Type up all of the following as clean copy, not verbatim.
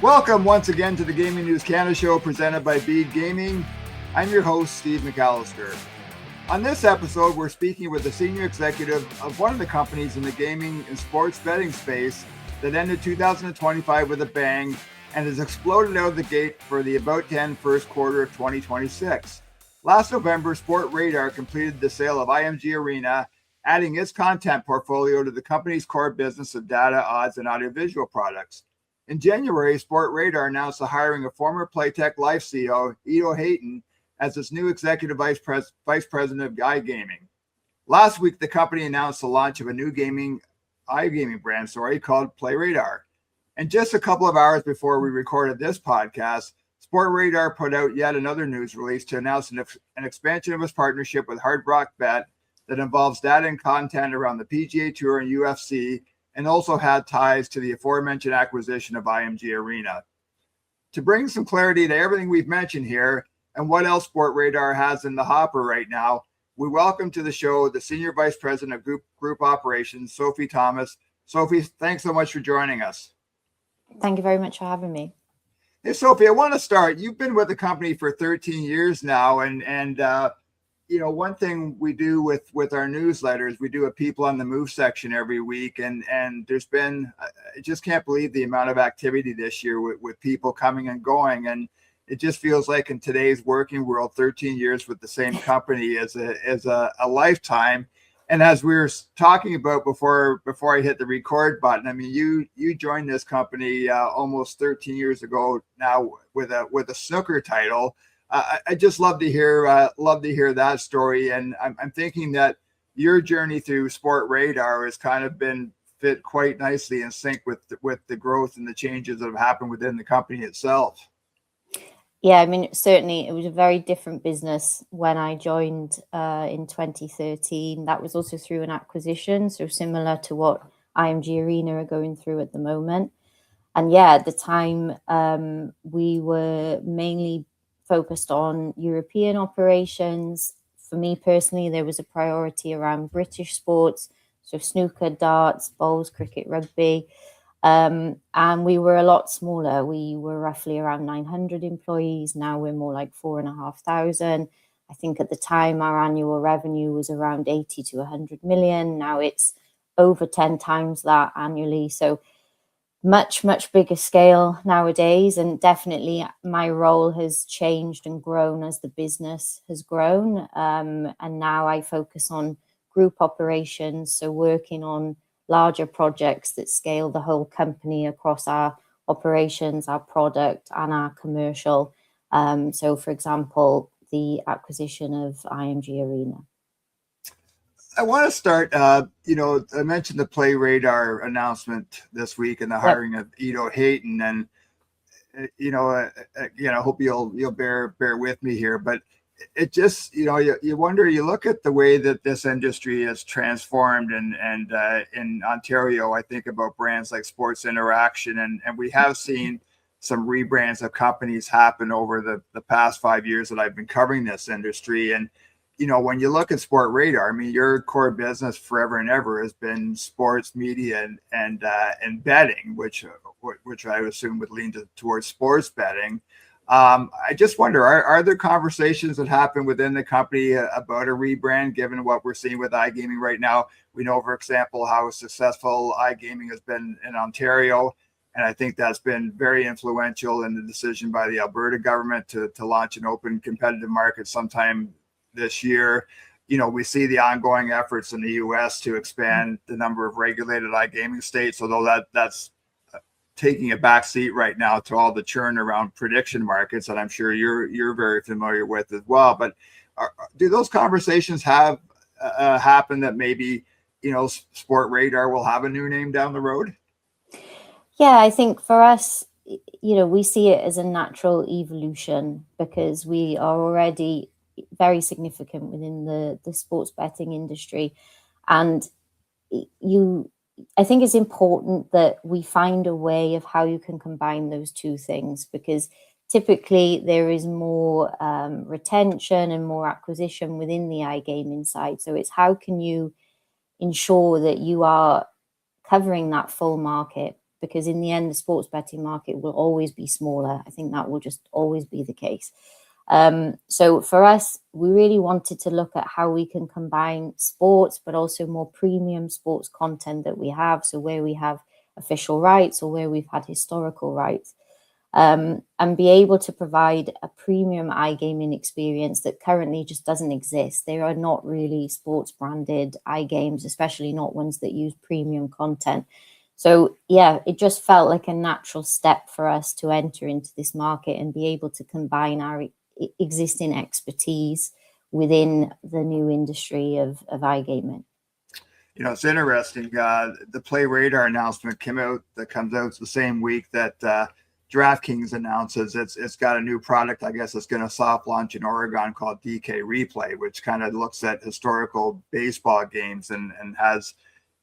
Welcome once again to the Gaming News Canada show presented by Bede Gaming. I'm your host, Steve McAllister. On this episode, we're speaking with the senior executive of one of the companies in the gaming and sports betting space that ended 2025 with a bang and has exploded out of the gate for the about 10 first quarter of 2026. Last November, Sportradar completed the sale of IMG Arena, adding its content portfolio to the company's core business of data, odds, and audiovisual products. In January, Sportradar announced the hiring of former Playtech Life CEO Ido Hayton as its new executive vice president of iGaming. Last week, the company announced the launch of a new iGaming brand called PlayRadar. And just a couple of hours before we recorded this podcast, Sportradar put out yet another news release to announce an expansion of its partnership with Hard Rock Bet that involves data and content around the PGA Tour and UFC, and also had ties to the aforementioned acquisition of IMG Arena. To bring some clarity to everything we've mentioned here and what else Sportradar has in the hopper right now, we welcome to the show the Senior Vice President of Group Operations, Sophie Thomas. Sophie, thanks so much for joining us. Thank you very much for having me. Hey, Sophie, I want to start. You've been with the company for 13 years now, and one thing we do with our newsletters, we do a People on the Move section every week, and there's been, I just can't believe the amount of activity this year with people coming and going, and it just feels like in today's working world, 13 years with the same company is a lifetime. And as we were talking about before I hit the record button, I mean, you joined this company almost 13 years ago now with a snooker title. I just love to hear that story, and I'm thinking that your journey through Sportradar has kind of been fit quite nicely in sync with the growth and the changes that have happened within the company itself. Yeah, I mean, certainly it was a very different business when I joined in 2013. That was also through an acquisition, so similar to what IMG Arena are going through at the moment. And yeah, at the time, we were mainly focused on European operations. For me personally, there was a priority around British sports, so snooker, darts, bowls, cricket, rugby. And we were a lot smaller. We were roughly around 900 employees. Now we're more like 4,500. I think at the time our annual revenue was around 80 to 100 million. Now it's over 10 times that annually. So much bigger scale nowadays, and definitely my role has changed and grown as the business has grown, and now I focus on group operations, so working on larger projects that scale the whole company across our operations, our product, and our commercial. So for example, the acquisition of IMG Arena. I want to start, I mentioned the PlayRadar announcement this week and the hiring of Ido Hayton, and I hope you'll bear with me here, but it just, you wonder, you look at the way that this industry has transformed, and in Ontario, I think about brands like Sports Interaction, and we have seen some rebrands of companies happen over the past 5 years that I've been covering this industry. And when you look at Sportradar, I mean, your core business forever and ever has been sports media and betting, which I assume would lean towards sports betting. I just wonder, are there conversations that happen within the company about a rebrand, given what we're seeing with iGaming right now? We know, for example, how successful iGaming has been in Ontario, and I think that's been very influential in the decision by the Alberta government to launch an open competitive market sometime this year. We see the ongoing efforts in the U.S. to expand the number of regulated iGaming states, although that's taking a back seat right now to all the churn around prediction markets that I'm sure you're very familiar with as well. But do those conversations have happen that maybe Sportradar will have a new name down the road? Yeah, I think for us, we see it as a natural evolution because we are already very significant within the sports betting industry, and I think it's important that we find a way of how you can combine those two things, because typically there is more retention and more acquisition within the iGaming side. So it's how can you ensure that you are covering that full market because in the end, the sports betting market will always be smaller. I think that will just always be the case. So for us, we really wanted to look at how we can combine sports, but also more premium sports content that we have. So where we have official rights or where we've had historical rights, and be able to provide a premium iGaming experience that currently just doesn't exist. There are not really sports branded iGames, especially not ones that use premium content. So yeah, it just felt like a natural step for us to enter into this market and be able to combine our existing expertise within the new industry of iGaming. You know, it's interesting. The Play Radar announcement comes out the same week that DraftKings announces it's got a new product. I guess it's going to soft launch in Oregon called DK Replay, which kind of looks at historical baseball games and has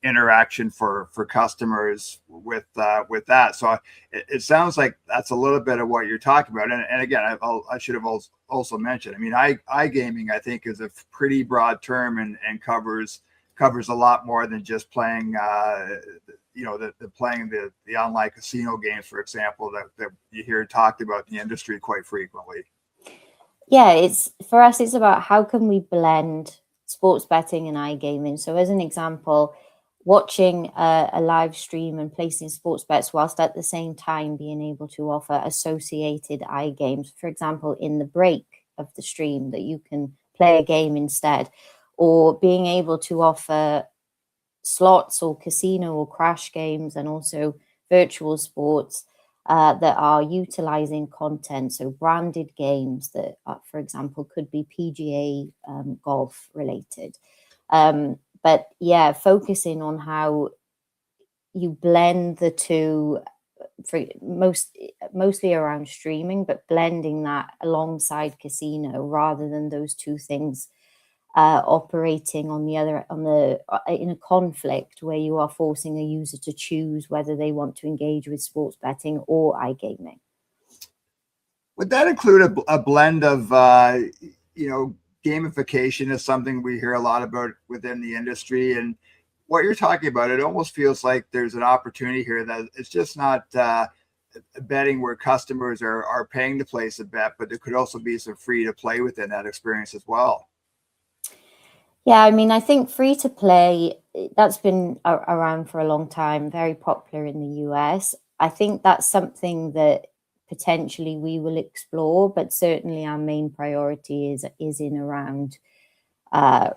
interaction for customers with that. So it sounds like that's a little bit of what you're talking about. And again, I should have also mentioned, I mean, iGaming, I think, is a pretty broad term and covers a lot more than just playing playing the online casino games, for example, that you hear talked about in the industry quite frequently. Yeah, it's for us, it's about how can we blend sports betting and iGaming. So as an example, watching a live stream and placing sports bets whilst at the same time being able to offer associated iGames, for example, in the break of the stream that you can play a game instead, or being able to offer slots or casino or crash games and also virtual sports that are utilizing content. So branded games that, for example, could be PGA golf related. But yeah, focusing on how you blend the two, for mostly around streaming, but blending that alongside casino rather than those two things operating in a conflict where you are forcing a user to choose whether they want to engage with sports betting or iGaming. Would that include a blend of gamification is something we hear a lot about within the industry, and what you're talking about, it almost feels like there's an opportunity here that it's just not betting where customers are paying to place a bet, but there could also be some free to play within that experience as well. Yeah, I mean, I think free to play, that's been around for a long time, very popular in the US. I think that's something that potentially we will explore, but certainly our main priority is in around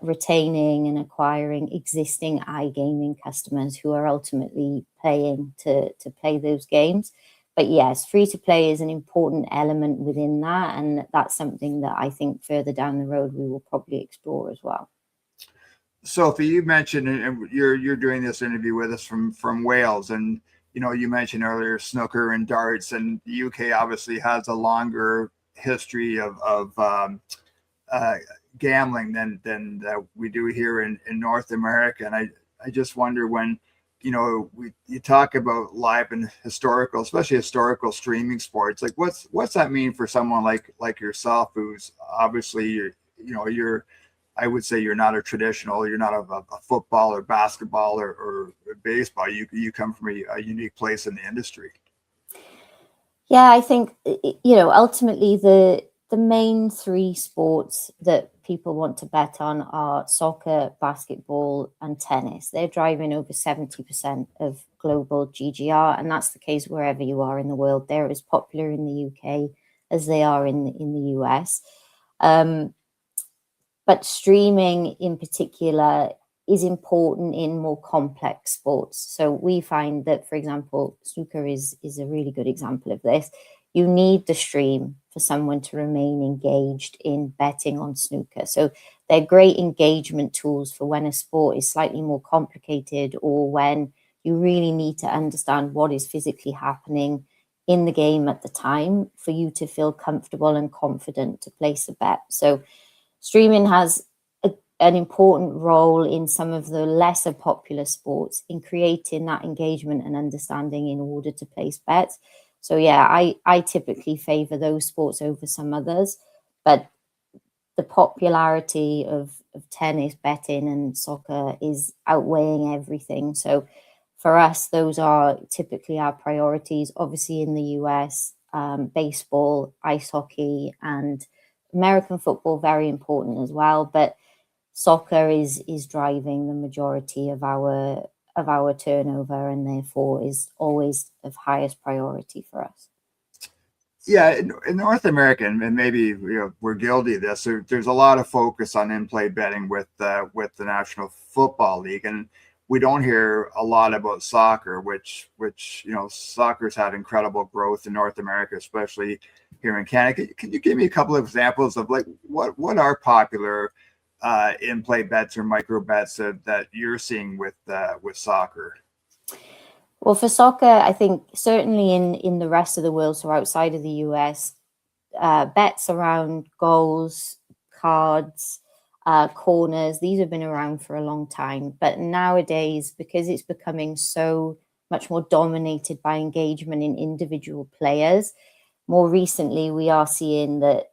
retaining and acquiring existing iGaming customers who are ultimately paying to play those games. But yes, free to play is an important element within that, and that's something that I think further down the road we will probably explore as well. Sophie, you mentioned, and you're doing this interview with us from Wales, and you mentioned earlier snooker and darts, and the UK obviously has a longer history of gambling than we do here in North America. And I just wonder when you talk about live and historical, especially historical streaming sports, like what's that mean for someone like yourself, who's obviously you're I would say you're not you're not a football or basketball or baseball. You come from a unique place in the industry. Yeah, I think ultimately the main three sports that people want to bet on are soccer, basketball, and tennis. They're driving over 70% of global GGR, and that's the case wherever you are in the world. They're as popular in the UK as they are in the US. But streaming in particular is important in more complex sports. So we find that, for example, snooker is a really good example of this. You need the stream for someone to remain engaged in betting on snooker. So they're great engagement tools for when a sport is slightly more complicated or when you really need to understand what is physically happening in the game at the time for you to feel comfortable and confident to place a bet. So streaming has an important role in some of the lesser popular sports in creating that engagement and understanding in order to place bets. So yeah, I typically favor those sports over some others, but the popularity of tennis betting and soccer is outweighing everything. So for us, those are typically our priorities. Obviously, in the US, baseball, ice hockey, and American football, very important as well. But soccer is driving the majority of our turnover, and therefore is always of highest priority for us. Yeah, in North America, and maybe we're guilty of this. There's a lot of focus on in-play betting with the National Football League, and we don't hear a lot about soccer, which soccer's had incredible growth in North America, especially here in Canada. Can you give me a couple of examples of like what are popular in-play bets or micro bets that you're seeing with soccer? Well, for soccer, I think certainly in the rest of the world, so outside of the US, bets around goals, cards, corners, these have been around for a long time. But nowadays, because it's becoming so much more dominated by engagement in individual players, more recently we are seeing that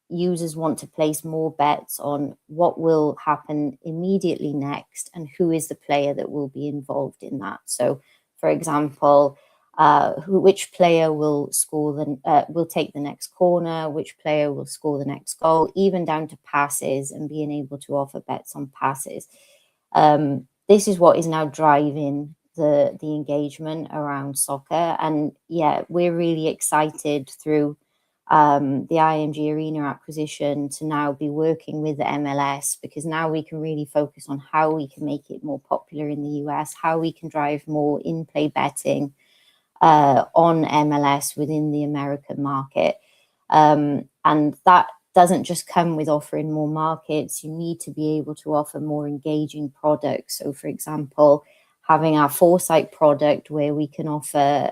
users want to place more bets on what will happen immediately next and who is the player that will be involved in that. So, for example, which player will will take the next corner, which player will score the next goal, even down to passes, and being able to offer bets on passes. This is what is now driving the engagement around soccer. And yeah, we're really excited through the IMG Arena acquisition to now be working with the MLS, because now we can really focus on how we can make it more popular in the US, how we can drive more in-play betting on MLS within the American market. And that doesn't just come with offering more markets. You need to be able to offer more engaging products. So, for example, having our Foresight product where we can offer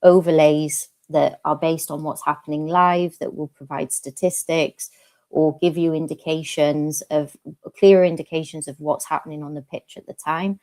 overlays that are based on what's happening live, that will provide statistics or give you clearer indications of what's happening on the pitch at the time.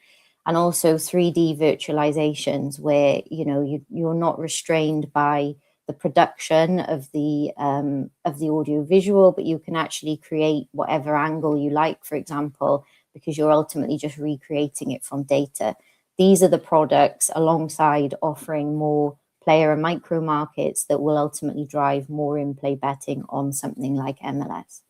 And also 3D virtualizations where you're not restrained by the production of the audio visual, but you can actually create whatever angle you like, for example, because you're ultimately just recreating it from data. These are the products alongside offering more player and micro markets that will ultimately drive more in-play betting on something like MLS.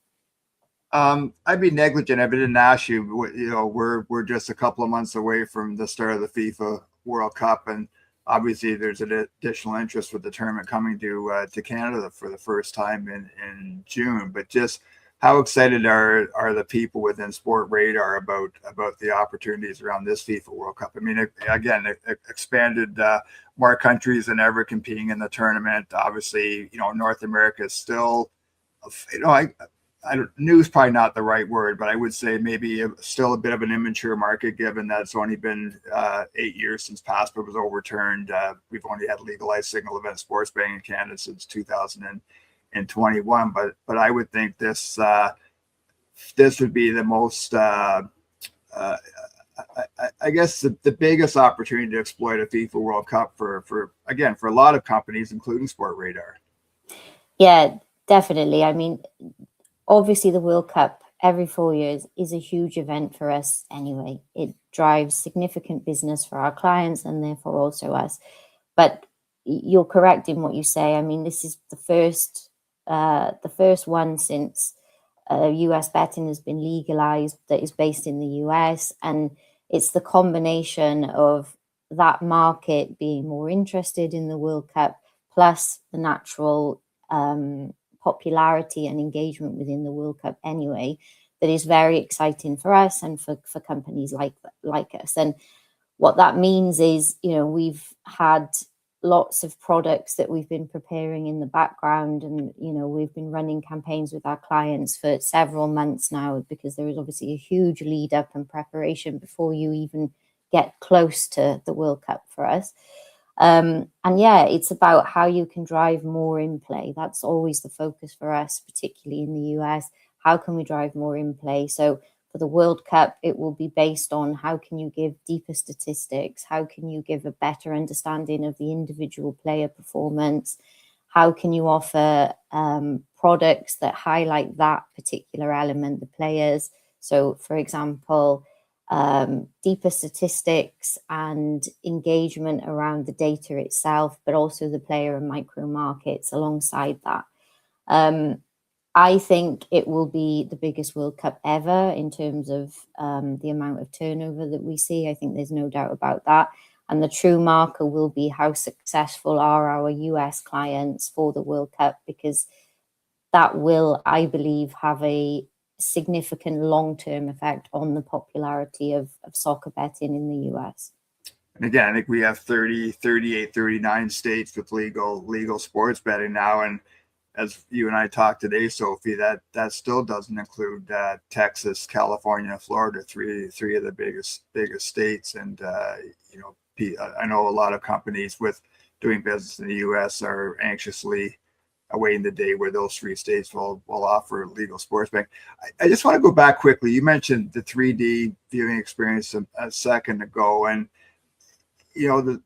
I'd be negligent if I didn't ask you. We're just a couple of months away from the start of the FIFA World Cup, and obviously there's an additional interest with the tournament coming to Canada for the first time in June. But just how excited are the people within Sportradar about the opportunities around this FIFA World Cup? I mean, again, expanded more countries than ever competing in the tournament. Obviously, North America is still, new is probably not the right word, but I would say maybe still a bit of an immature market, given that it's only been 8 years since PASPA was overturned. We've only had legalized single event sports betting in Canada since 2021. But I would think this would be the most, I guess, the biggest opportunity to exploit a FIFA World Cup for a lot of companies, including Sportradar. Yeah, definitely. I mean, obviously the World Cup every 4 years is a huge event for us anyway. It drives significant business for our clients and therefore also us. But you're correct in what you say. I mean, this is the first one since US betting has been legalized that is based in the US. And it's the combination of that market being more interested in the World Cup, plus the natural popularity and engagement within the World Cup anyway, that is very exciting for us and for companies like us. And what that means is, we've had lots of products that we've been preparing in the background, and we've been running campaigns with our clients for several months now, because there is obviously a huge lead up and preparation before you even get close to the World Cup for us. And yeah, it's about how you can drive more in play. That's always the focus for us, particularly in the US. How can we drive more in play? So for the World Cup, it will be based on how can you give deeper statistics? How can you give a better understanding of the individual player performance? How can you offer products that highlight that particular element, the players? So, for example, deeper statistics and engagement around the data itself, but also the player and micro markets alongside that. I think it will be the biggest World Cup ever in terms of the amount of turnover that we see. I think there's no doubt about that. And the true marker will be how successful are our US clients for the World Cup, because that will, I believe, have a significant long-term effect on the popularity of soccer betting in the US. And again, I think we have 30, 38, 39 states with legal sports betting now. And as you and I talked today, Sophie, that still doesn't include Texas, California, Florida, three of the biggest states. And I know a lot of companies with doing business in the U.S. are anxiously awaiting the day where those three states will offer legal sports betting. I just want to go back quickly. You mentioned the 3D viewing experience a second ago, and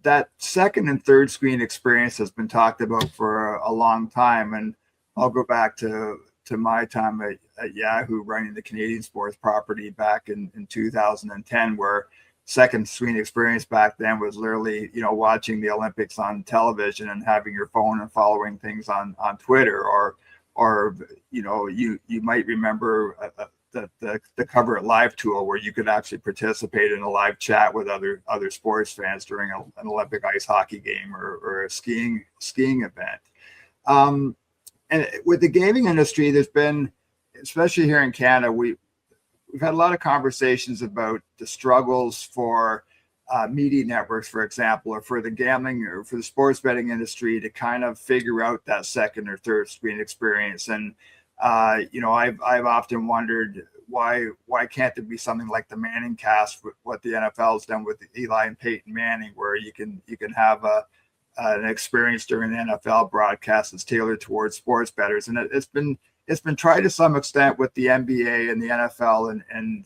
that second and third screen experience has been talked about for a long time. And I'll go back to my time at Yahoo running the Canadian sports property back in 2010, where second screen experience back then was literally, watching the Olympics on television and having your phone and following things on Twitter, or you might remember the Cover It Live tool, where you could actually participate in a live chat with other sports fans during an Olympic ice hockey game or a skiing event. And with the gaming industry, there's been, especially here in Canada, we've had a lot of conversations about the struggles for media networks, for example, or for the gambling or for the sports betting industry to kind of figure out that second or third screen experience. And I've often wondered why can't there be something like the Manning cast, what the NFL has done with Eli and Peyton Manning, where you can have an experience during the NFL broadcast that's tailored towards sports bettors. And it's been tried to some extent with the NBA and the NFL and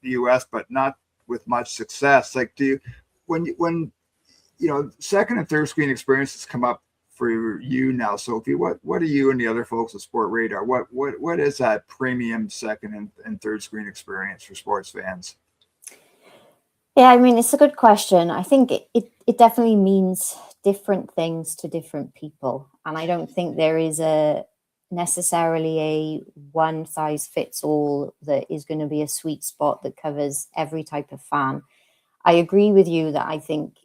the US, but not with much success. Like, when second and third screen experiences come up for you now, Sophie, what are you and the other folks at Sportradar? What is that premium second and third screen experience for sports fans? Yeah, I mean, it's a good question. I think it definitely means different things to different people. And I don't think there is necessarily a one size fits all that is going to be a sweet spot that covers every type of fan. I agree with you that I think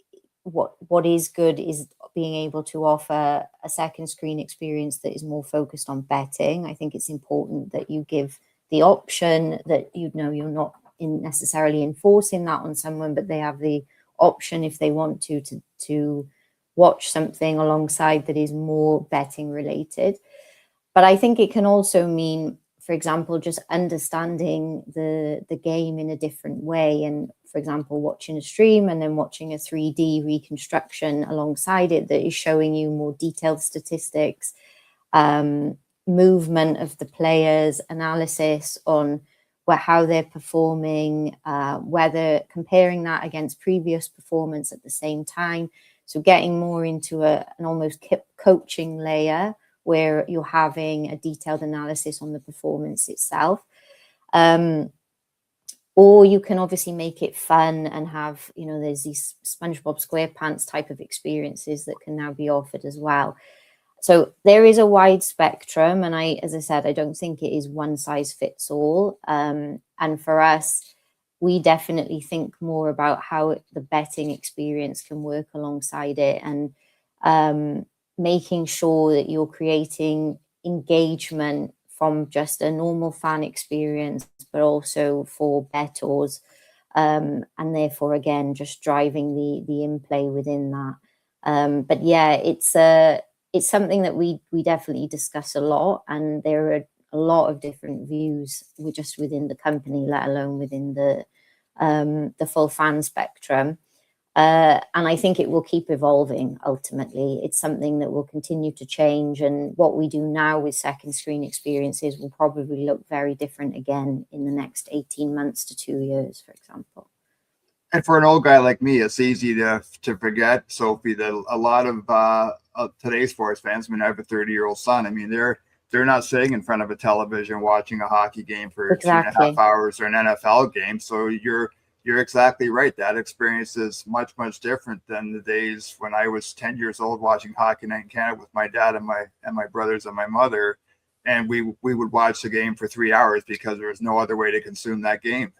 what is good is being able to offer a second screen experience that is more focused on betting. I think it's important that you give the option that, you're not necessarily enforcing that on someone, but they have the option, if they want to watch something alongside that is more betting related. But I think it can also mean, for example, just understanding the game in a different way. And for example, watching a stream and then watching a 3D reconstruction alongside it that is showing you more detailed statistics, movement of the players, analysis on how they're performing, whether comparing that against previous performance at the same time. So getting more into an almost coaching layer where you're having a detailed analysis on the performance itself. Or you can obviously make it fun and have, there's these SpongeBob SquarePants type of experiences that can now be offered as well. So there is a wide spectrum. And as I said, I don't think it is one size fits all. And for us, we definitely think more about how the betting experience can work alongside it, and making sure that you're creating engagement from just a normal fan experience, but also for bettors, and therefore, again, just driving the in-play within that. But yeah, it's something that we definitely discuss a lot, and there are a lot of different views just within the company, let alone within the full fan spectrum. And I think it will keep evolving. Ultimately, it's something that will continue to change. And what we do now with second screen experiences will probably look very different again in the next 18 months to 2 years, for example. And for an old guy like me, it's easy to forget, Sophie, that a lot of today's sports fans, I have a 30-year-old son. I mean, they're not sitting in front of a television watching a hockey game for Exactly. 2.5 hours or an NFL game. So you're you're exactly right. That experience is much, much different than the days when I was 10 years old watching Hockey Night in Canada with my dad and my brothers and my mother. And we would watch the game for 3 hours because there was no other way to consume that game.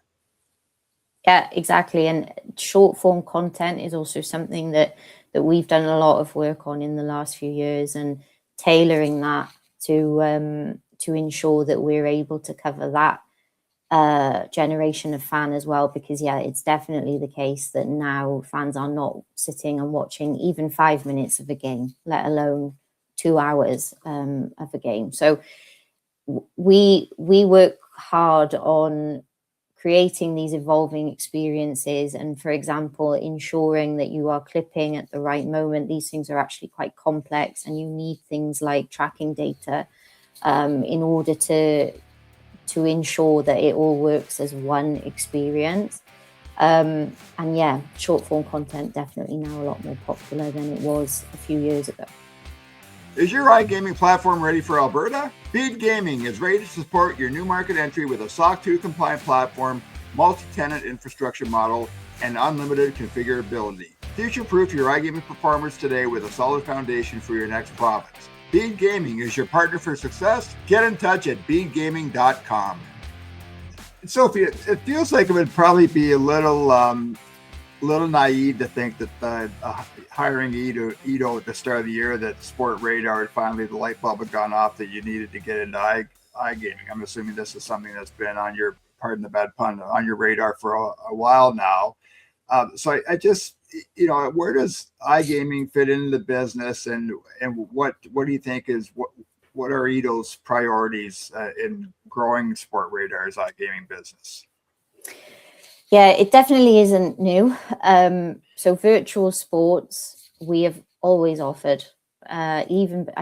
Yeah, exactly. And short form content is also something that we've done a lot of work on in the last few years, and tailoring that to ensure that we're able to cover that generation of fan as well. Because yeah, it's definitely the case that now fans are not sitting and watching even 5 minutes of a game, let alone 2 hours of a game. So we work hard on creating these evolving experiences, and for example, ensuring that you are clipping at the right moment. These things are actually quite complex, and you need things like tracking data in order to ensure that it all works as one experience. And yeah, short form content definitely now a lot more popular than it was a few years ago. Is your iGaming platform ready for Alberta? Bede Gaming is ready to support your new market entry with a SOC 2 compliant platform, multi-tenant infrastructure model, and unlimited configurability. Future-proof your iGaming performance today with a solid foundation for your next province. Bede Gaming is your partner for success. Get in touch at bedegaming.com. Sophie, it feels like it would probably be a little naive to think that hiring Ito at the start of the year, that Sportradar had finally, the light bulb had gone off that you needed to get into iGaming. I'm assuming this is something that's been on your, pardon the bad pun, on your radar for a while now. So I just, where does iGaming fit into the business, and what do you think is what are Ito's priorities in growing Sportradar's iGaming business? Yeah, it definitely isn't new. So virtual sports, we have always offered. I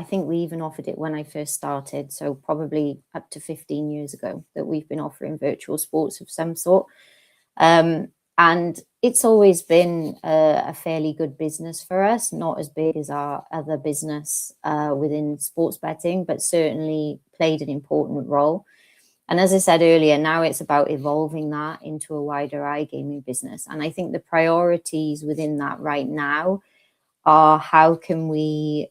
think we even offered it when I first started. So probably up to 15 years ago that we've been offering virtual sports of some sort. And it's always been a fairly good business for us, not as big as our other business within sports betting, but certainly played an important role. And as I said earlier, now it's about evolving that into a wider iGaming business. And I think the priorities within that right now are, how can we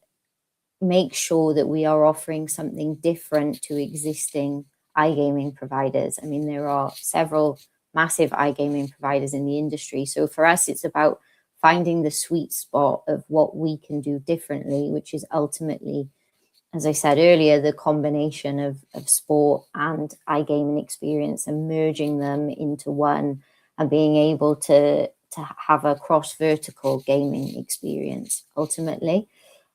make sure that we are offering something different to existing iGaming providers? I mean, there are several massive iGaming providers in the industry. So for us, it's about finding the sweet spot of what we can do differently, which is ultimately, as I said earlier, the combination of sport and iGaming experience, and merging them into one, and being able to have a cross-vertical gaming experience ultimately.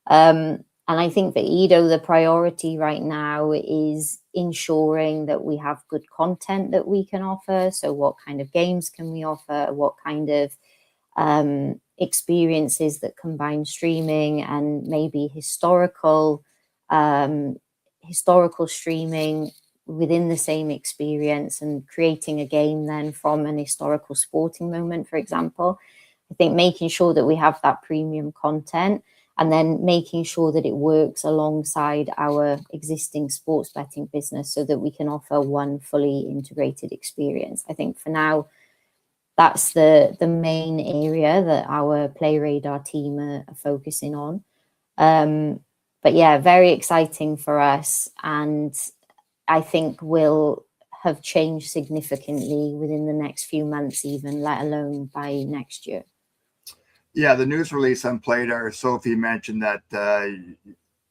And I think for Ito, the priority right now is ensuring that we have good content that we can offer. So what kind of games can we offer? What kind of experiences that combine streaming and maybe historical streaming within the same experience, and creating a game then from an historical sporting moment, for example. I think making sure that we have that premium content, and then making sure that it works alongside our existing sports betting business so that we can offer one fully integrated experience. I think for now, that's the main area that our PlayRadar team are focusing on. But yeah, very exciting for us, and I think will have changed significantly within the next few months, even, let alone by next year. Yeah, the news release on PlayRadar, Sophie mentioned that there's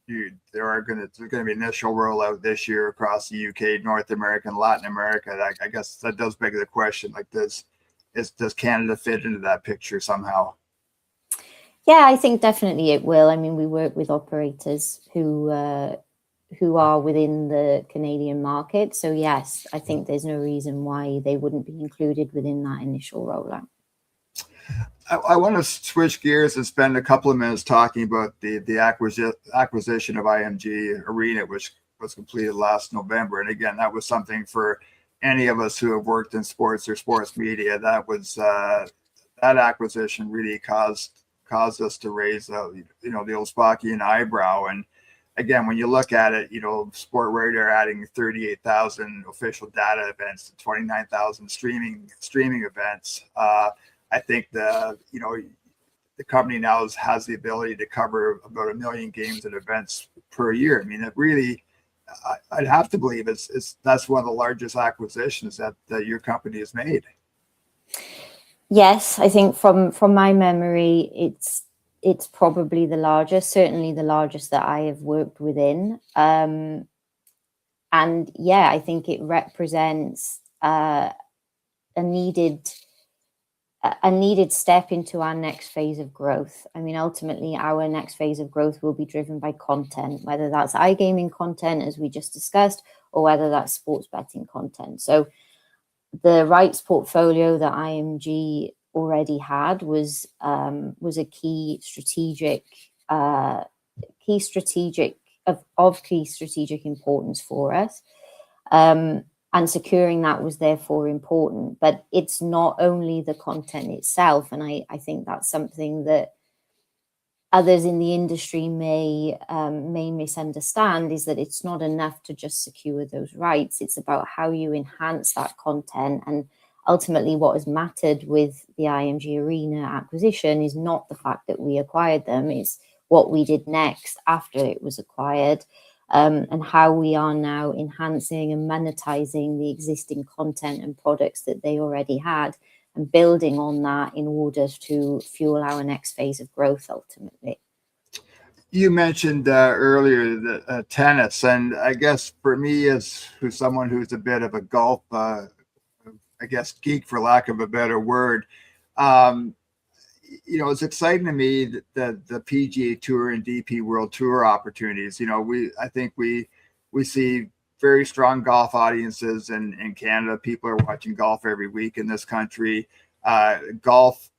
going to be initial rollout this year across the UK, North America, and Latin America. I guess that does beg the question, like, does Canada fit into that picture somehow? Yeah, I think definitely it will. I mean, we work with operators who are within the Canadian market. So yes, I think there's no reason why they wouldn't be included within that initial rollout. I want to switch gears and spend a couple of minutes talking about the acquisition of IMG Arena, which was completed last November. And again, that was something for any of us who have worked in sports or sports media. That was that acquisition really caused us to raise the old Spockian eyebrow. And again, when you look at it, Sportradar adding 38,000 official data events to 29,000 streaming events. I think the company now has the ability to cover about 1 million games and events per year. I mean, it really, I'd have to believe that's one of the largest acquisitions that your company has made. Yes, I think from my memory, it's probably the largest, certainly the largest that I have worked within. And yeah, I think it represents a needed step into our next phase of growth. I mean, ultimately, our next phase of growth will be driven by content, whether that's iGaming content, as we just discussed, or whether that's sports betting content. So the rights portfolio that IMG already had was a key strategic importance for us. And securing that was therefore important. But it's not only the content itself. And I think that's something that others in the industry may misunderstand, is that it's not enough to just secure those rights. It's about how you enhance that content. And ultimately, what has mattered with the IMG Arena acquisition is not the fact that we acquired them, it's what we did next after it was acquired. And how we are now enhancing and monetizing the existing content and products that they already had, and building on that in order to fuel our next phase of growth ultimately. You mentioned earlier the tennis, and I guess for me, as someone who's a bit of a golf, geek for lack of a better word, it's exciting to me that the PGA Tour and DP World Tour opportunities. I think we see very strong golf audiences in Canada. People are watching golf every week in this country. Golf,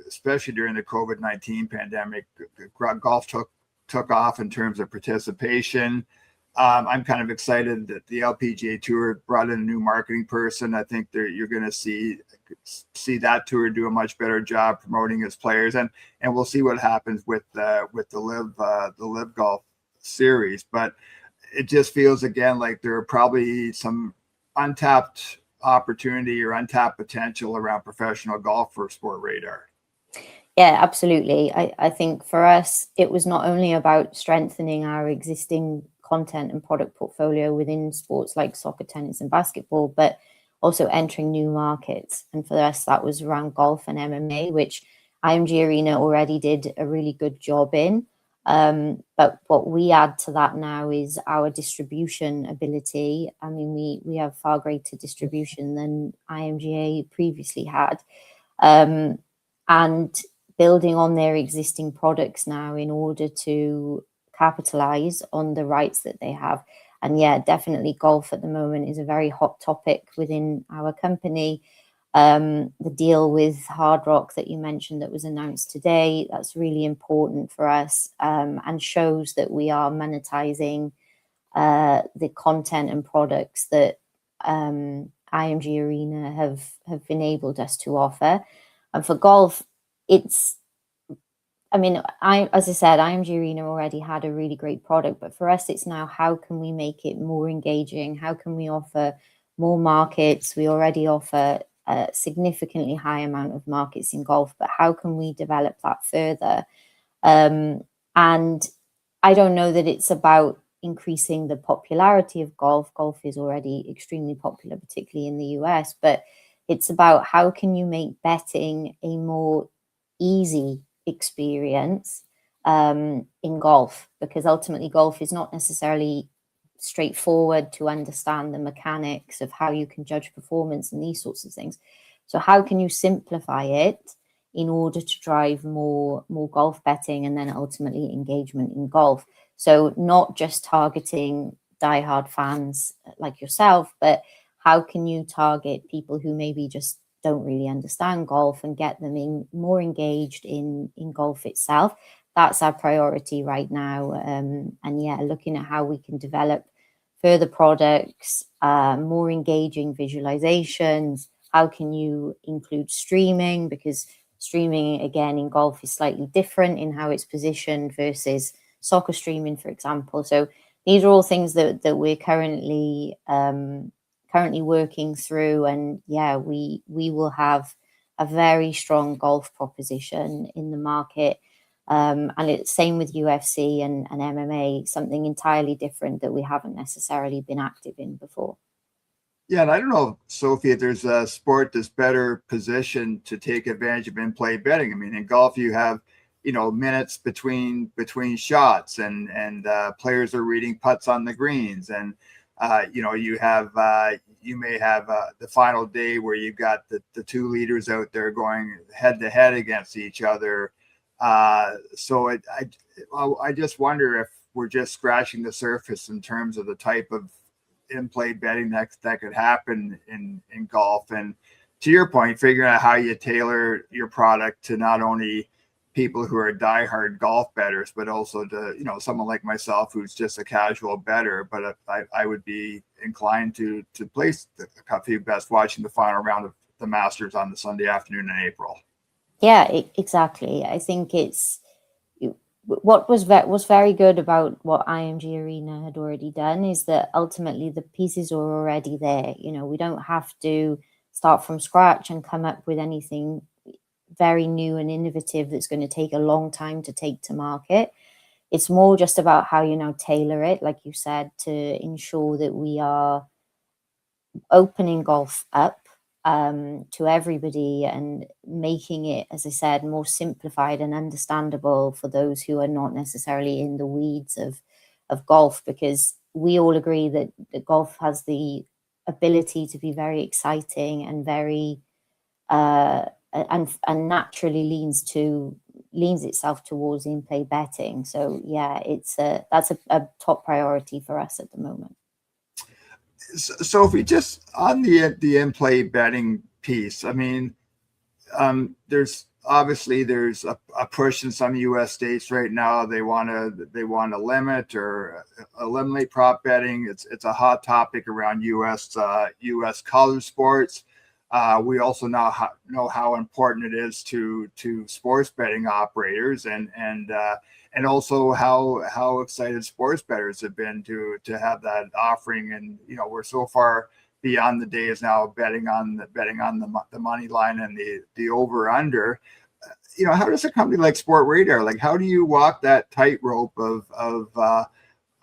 especially during the COVID-19 pandemic, golf took off in terms of participation. I'm kind of excited that the LPGA Tour brought in a new marketing person. I think you're going to see that tour do a much better job promoting its players, and we'll see what happens with the Live Golf series. But it just feels again like there are probably some untapped opportunity or untapped potential around professional golf for Sportradar. Yeah, absolutely. I think for us, it was not only about strengthening our existing content and product portfolio within sports like soccer, tennis, and basketball, but also entering new markets. And for us, that was around golf and MMA, which IMG Arena already did a really good job in. But what we add to that now is our distribution ability. I mean, we have far greater distribution than IMGA previously had. And building on their existing products now in order to capitalize on the rights that they have. And yeah, definitely golf at the moment is a very hot topic within our company. The deal with Hard Rock that you mentioned that was announced today, that's really important for us, and shows that we are monetizing the content and products that IMG Arena have enabled us to offer. And for golf, as I said, IMG Arena already had a really great product, but for us, it's now how can we make it more engaging? How can we offer more markets? We already offer a significantly high amount of markets in golf, but how can we develop that further? And I don't know that it's about increasing the popularity of golf. Golf is already extremely popular, particularly in the US, but it's about how can you make betting a more easy experience in golf, because ultimately golf is not necessarily straightforward to understand the mechanics of how you can judge performance and these sorts of things. So how can you simplify it in order to drive more golf betting and then ultimately engagement in golf? So not just targeting diehard fans like yourself, but how can you target people who maybe just don't really understand golf and get them more engaged in golf itself? That's our priority right now. And yeah, looking at how we can develop further products, more engaging visualizations. How can you include streaming? Because streaming, again, in golf is slightly different in how it's positioned versus soccer streaming, for example. So these are all things that we're currently working through, and yeah, we will have a very strong golf proposition in the market. And it's same with UFC and MMA, something entirely different that we haven't necessarily been active in before. Yeah, and I don't know, Sophie, if there's a sport that's better positioned to take advantage of in-play betting. I mean, in golf, you have, minutes between shots, and players are reading putts on the greens, and you may have the final day where you've got the two leaders out there going head to head against each other. So I just wonder if we're just scratching the surface in terms of the type of in-play betting that could happen in golf. And to your point, figuring out how you tailor your product to not only people who are diehard golf bettors, but also to someone like myself who's just a casual bettor. But I would be inclined to place a few bets watching the final round of the Masters on the Sunday afternoon in April. Yeah, exactly. I think it's what was very good about what IMG Arena had already done is that ultimately the pieces are already there. We don't have to start from scratch and come up with anything very new and innovative that's going to take a long time to take to market. It's more just about how you now tailor it, like you said, to ensure that we are opening golf up to everybody and making it, as I said, more simplified and understandable for those who are not necessarily in the weeds of golf, because we all agree that golf has the ability to be very exciting and very and naturally leans itself towards in-play betting. So yeah, that's a top priority for us at the moment. So if we just on the in-play betting piece, I mean, there's a push in some U.S. states right now. They want to limit or eliminate prop betting. It's a hot topic around U.S. college sports. We also now know how important it is to sports betting operators, and also how excited sports bettors have been to have that offering. And we're so far beyond the days now betting on the money line and the over under. How does a company like Sportradar, like, how do you walk that tightrope of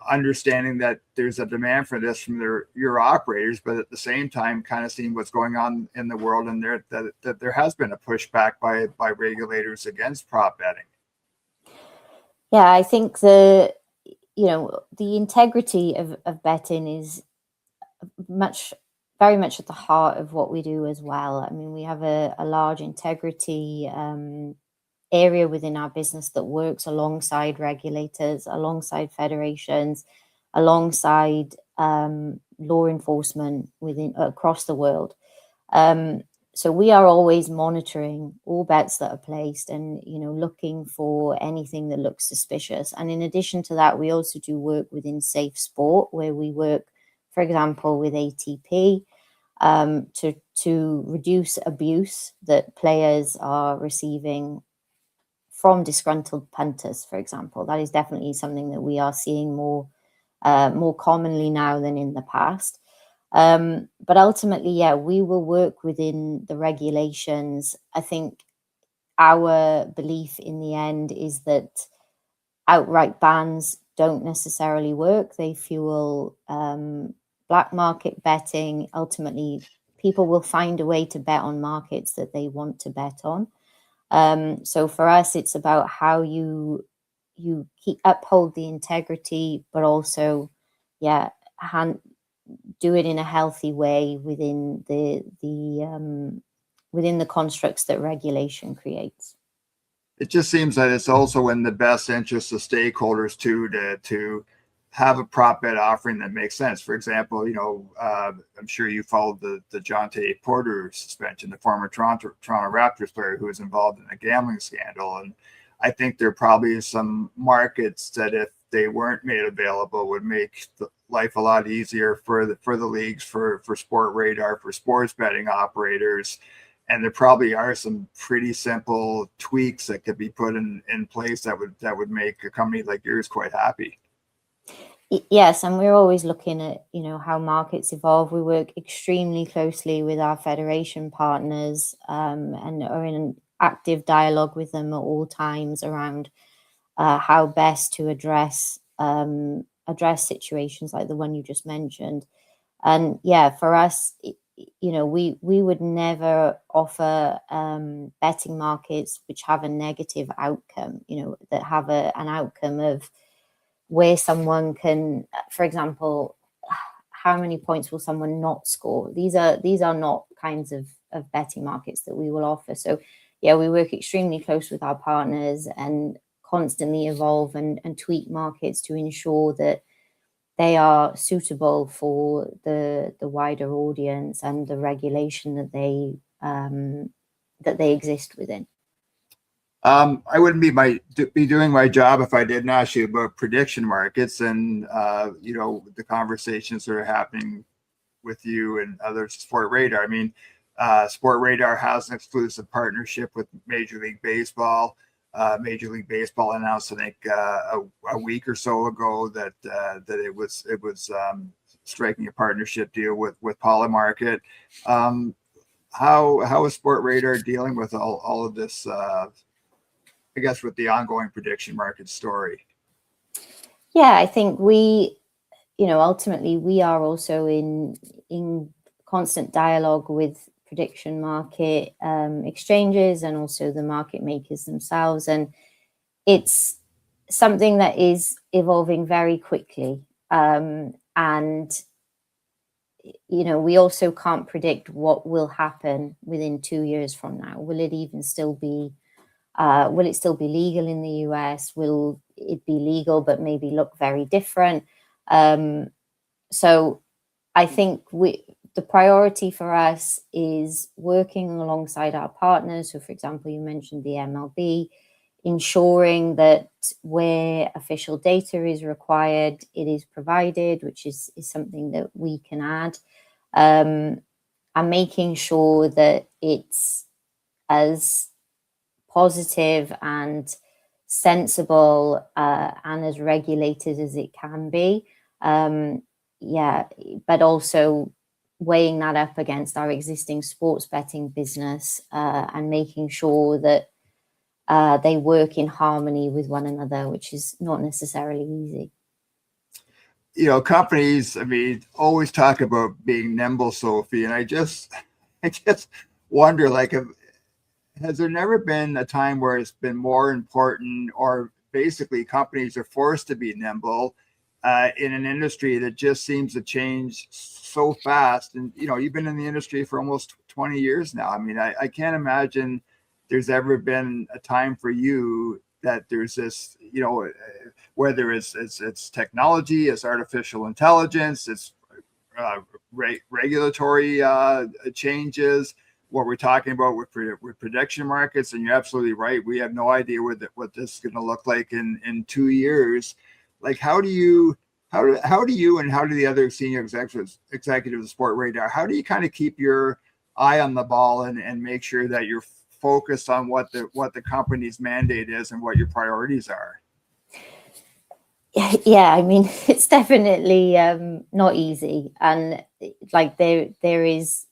understanding that there's a demand for this from your operators, but at the same time kind of seeing what's going on in the world, and that there has been a pushback by regulators against prop betting? Yeah, I think the integrity of betting is very much at the heart of what we do as well. I mean, we have a large integrity area within our business that works alongside regulators, alongside federations, alongside law enforcement across the world. So we are always monitoring all bets that are placed and looking for anything that looks suspicious. And in addition to that, we also do work within safe sport, where we work, for example, with ATP to reduce abuse that players are receiving from disgruntled punters, for example. That is definitely something that we are seeing more commonly now than in the past. But ultimately, yeah, we will work within the regulations. I think our belief in the end is that outright bans don't necessarily work. They fuel black market betting. Ultimately, people will find a way to bet on markets that they want to bet on. So for us, it's about how you uphold the integrity, but also, yeah, do it in a healthy way within the constructs that regulation creates. It just seems that it's also in the best interest of stakeholders to have a prop bet offering that makes sense. For example, I'm sure you followed the Jonte Porter suspension, the former Toronto Raptors player who was involved in a gambling scandal. And I think there probably is some markets that, if they weren't made available, would make life a lot easier for the leagues, for Sportradar, for sports betting operators. and there probably are some pretty simple tweaks that could be put in place that would make a company like yours quite happy. Yes, and we're always looking at, how markets evolve. We work extremely closely with our federation partners, and are in an active dialogue with them at all times around how best to address situations like the one you just mentioned. And yeah, for us, we would never offer betting markets which have a negative outcome, that have an outcome of where someone can, for example, how many points will someone not score? These are not kinds of betting markets that we will offer. So yeah, we work extremely close with our partners and constantly evolve and tweak markets to ensure that they are suitable for the wider audience and the regulation that they exist within. I wouldn't be doing my job if I didn't ask you about prediction markets and the conversations that are happening with you and others. Sportradar. I mean, Sportradar has an exclusive partnership with Major League Baseball. Major League Baseball announced, I think, a week or so ago that it was striking a partnership deal with Polymarket. How is Sportradar dealing with all of this? I guess with the ongoing prediction market story. Yeah, I think we, ultimately we are also in constant dialogue with prediction market exchanges and also the market makers themselves, and it's something that is evolving very quickly, and we also can't predict what will happen within 2 years from now. Will it still be legal in the US? Will it be legal but maybe look very different? So I think the priority for us is working alongside our partners. So for example, you mentioned the MLB, ensuring that where official data is required, it is provided, which is something that we can add, and making sure that it's as positive and sensible and as regulated as it can be. But also weighing that up against our existing sports betting business and making sure that they work in harmony with one another, which is not necessarily easy. Companies, I mean, always talk about being nimble, Sophie, and I just wonder, like, has there never been a time where it's been more important, or basically companies are forced to be nimble in an industry that just seems to change so fast? And you've been in the industry for almost 20 years now. I mean, I can't imagine there's ever been a time for you that there's this, whether it's technology, it's artificial intelligence, it's regulatory changes, what we're talking about with prediction markets. And you're absolutely right. We have no idea what this is going to look like in 2 years. Like, how do you and how do the other senior executives of Sportradar, how do you kind of keep your eye on the ball and make sure that you're focused on what the company's mandate is and what your priorities are? Yeah, I mean, it's definitely not easy, and like there is,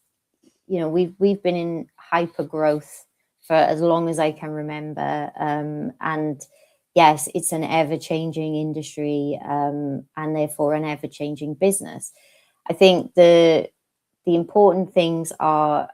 we've been in hyper growth for as long as I can remember, and yes, it's an ever-changing industry, and therefore an ever-changing business. I think the important things are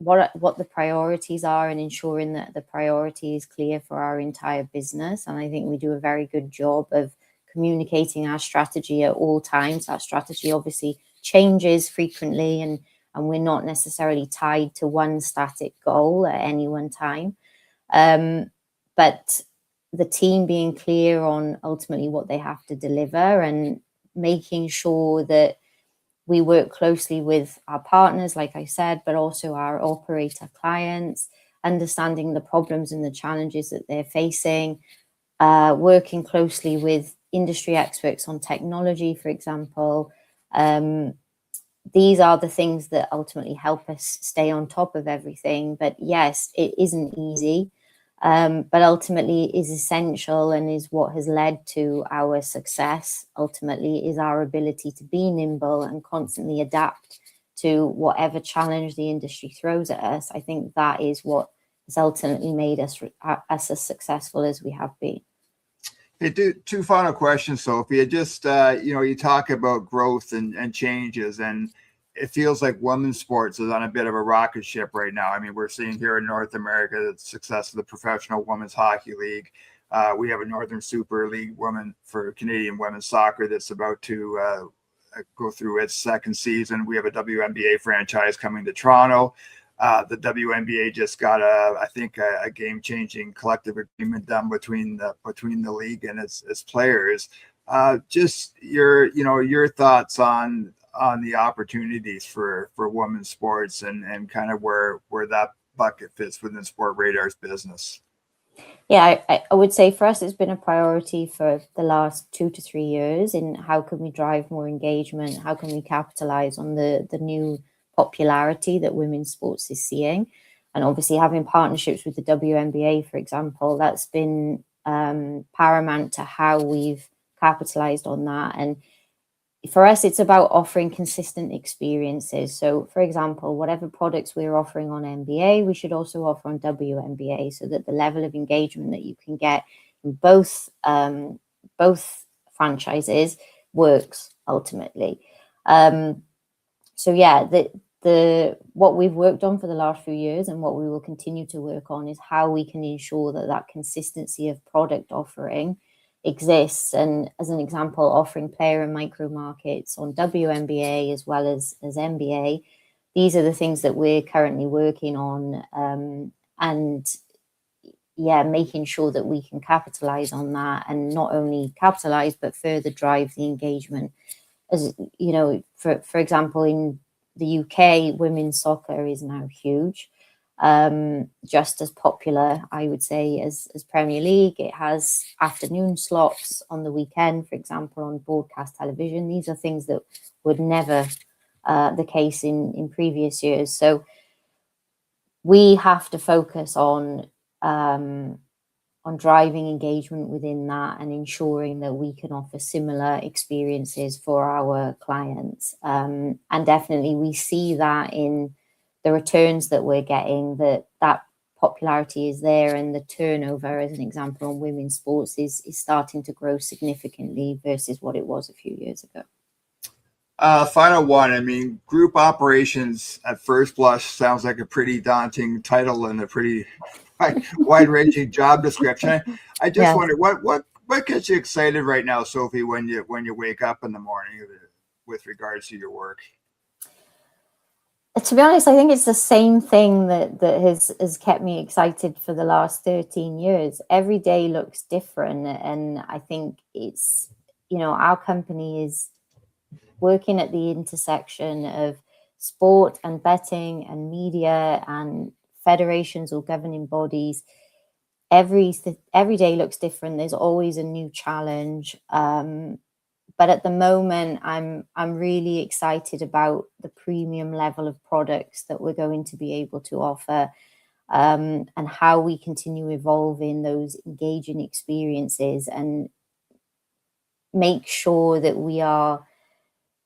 what the priorities are, and ensuring that the priority is clear for our entire business. And I think we do a very good job of communicating our strategy at all times. Our strategy obviously changes frequently, and we're not necessarily tied to one static goal at any one time. But the team being clear on ultimately what they have to deliver, and making sure that we work closely with our partners, like I said, but also our operator clients, understanding the problems and the challenges that they're facing, working closely with industry experts on technology, for example, these are the things that ultimately help us stay on top of everything. But yes, it isn't easy, but ultimately is essential, and is what has led to our success. Ultimately is our ability to be nimble and constantly adapt to whatever challenge the industry throws at us. I think that is what has ultimately made us as successful as we have been. Hey, two final questions, Sophie. Just, you talk about growth and changes, and it feels like women's sports is on a bit of a rocket ship right now. I mean, we're seeing here in North America the success of the Professional Women's Hockey League. We have a Northern Super League women for Canadian women's soccer that's about to go through its second season. We have a WNBA franchise coming to Toronto. The WNBA just got a game-changing collective agreement done between the league and its players. Just your thoughts on the opportunities for women's sports and kind of where that bucket fits within Sportradar's business. Yeah, I would say for us, it's been a priority for the last 2 to 3 years in how can we drive more engagement? How can we capitalize on the new popularity that women's sports is seeing? And obviously having partnerships with the WNBA, for example, that's been paramount to how we've capitalized on that. And for us, it's about offering consistent experiences. So, for example, whatever products we're offering on NBA, we should also offer on WNBA, so that the level of engagement that you can get in both franchises works ultimately. So yeah, the what we've worked on for the last few years and what we will continue to work on is how we can ensure that consistency of product offering exists. And as an example, offering player and micro markets on WNBA as well as NBA, these are the things that we're currently working on, and yeah, making sure that we can capitalize on that, and not only capitalize but further drive the engagement. As you know, for example, in the UK, women's soccer is now huge. Just as popular, I would say, as Premier League. It has afternoon slots on the weekend, for example, on broadcast television. These are things that were never the case in previous years. So we have to focus on driving engagement within that and ensuring that we can offer similar experiences for our clients. And definitely we see that in the returns that we're getting, that popularity is there, and the turnover, as an example, on women's sports is starting to grow significantly versus what it was a few years ago. Final one. I mean, group operations at first blush sounds like a pretty daunting title and a pretty wide-ranging job description. I just wonder what gets you excited right now, Sophie, when you wake up in the morning with regards to your work? To be honest, I think it's the same thing that has kept me excited for the last 13 years. Every day looks different, and I think it's, our company is working at the intersection of sport and betting and media and federations or governing bodies. Every day looks different. There's always a new challenge. But at the moment, I'm really excited about the premium level of products that we're going to be able to offer, and how we continue evolving those engaging experiences and make sure that we are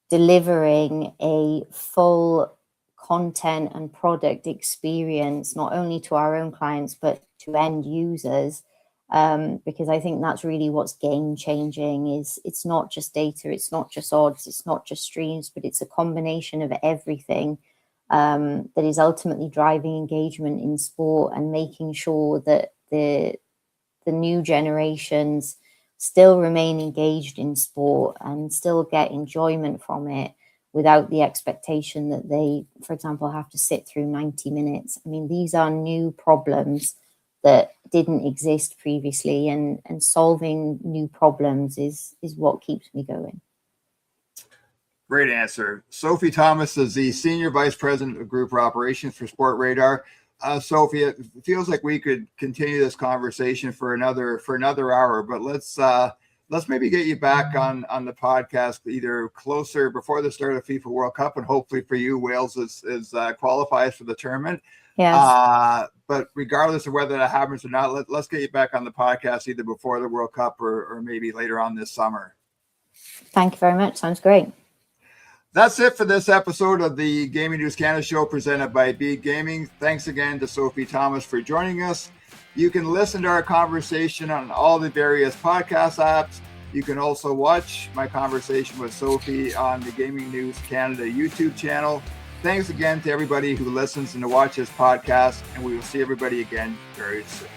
delivering a full content and product experience, not only to our own clients, but to end users. Because I think that's really what's game changing. Is it's not just data, it's not just odds, it's not just streams, but it's a combination of everything that is ultimately driving engagement in sport and making sure that the new generations still remain engaged in sport and still get enjoyment from it without the expectation that they, for example, have to sit through 90 minutes. I mean, these are new problems that didn't exist previously, and solving new problems is what keeps me going. Great answer. Sophie Thomas is the Senior Vice President of Group Operations for Sportradar. Sophie, it feels like we could continue this conversation for another hour, but let's let's maybe get you back on the podcast either closer before the start of FIFA World Cup, and hopefully for you, Wales is qualifies for the tournament. Yes. But regardless of whether that happens or not, let's get you back on the podcast either before the World Cup or maybe later on this summer. Thank you very much. Sounds great. That's it for this episode of the Gaming News Canada show presented by Bede Gaming. Thanks again to Sophie Thomas for joining us. You can listen to our conversation on all the various podcast apps. You can also watch my conversation with Sophie on the Gaming News Canada YouTube channel. Thanks again to everybody who listens and to watch this podcast, and we will see everybody again very soon.